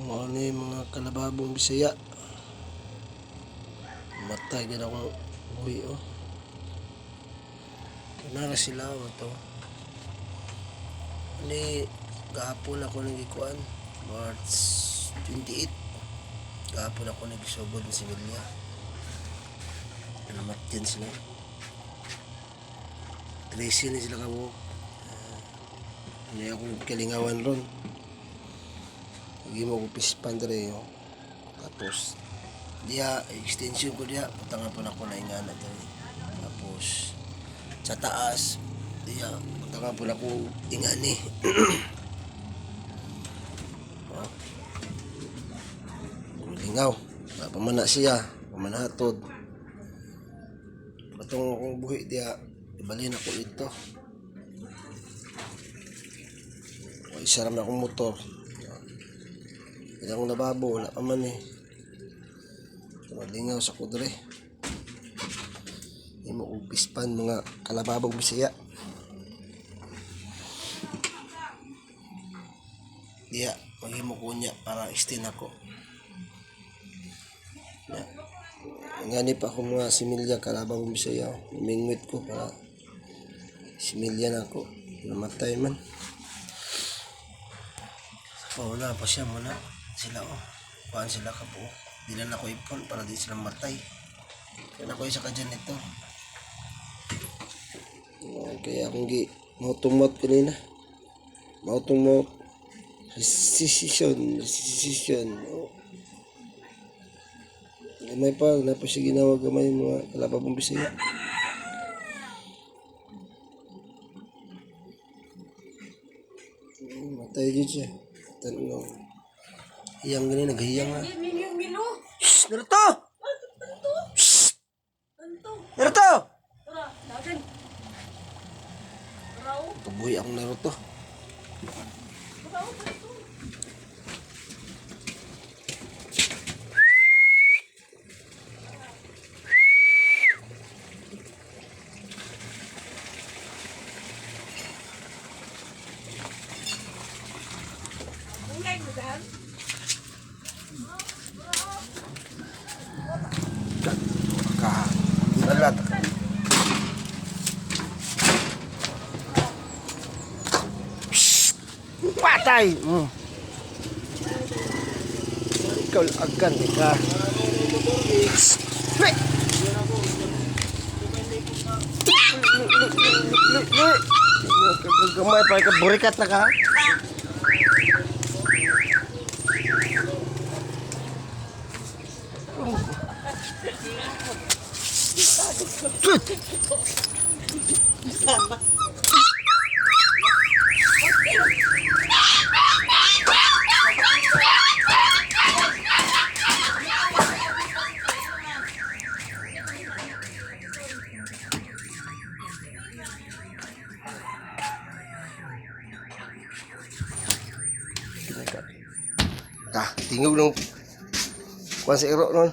Ano yung mga kalababong Bisaya. Matay din akong buhi oh. Kanara sila o to. Ani gahapon ako nagikuan March 28. Gahapon ako nagsugod ng similya. Alamat din sila. 13 na sila kamo. Hindi ako kalingawan ron. Lagi mo ko pispan dere yo. Tapos dia extension ko dia putangan po ako na ingana dere. Tapos sa taas dia putangan po ako ingani. Lingaw. Pamana siya, pamanahatod. Patong akong buhi dia ibalhin ako ito. Isa ram akong motor. Ilang lababo, wala pa man eh. Malingaw sa kudre. Hindi mo upispan mga kalababong Bisaya. Diya, maghimo ko niya para extend ako. Ngani pa ako mga similya kalababong Bisaya. Mingwit ko para similya na ako. Namatay man. Wala pa siya muna. Sila oh. Kuhaan sila ka po. Dilan ako ipon para di sila matay. Kaya ako isa ka dyan ito. Kaya akong mautumot kanina. Mautumot. Resisyon. Oh. Gamay pa. Wala pa siya ginawa gamay mga kalababong Bisaya. Matay dyan siya. Tanong. Hiyang gani, naghiyang nga. Shhh! Naruto! Shhh! Naruto! Tubuhi akong Naruto. Balat. Patay. Ikaw agan ka. Gamay pa ka burikat na ka. Tingog nung kuan sa iro nun.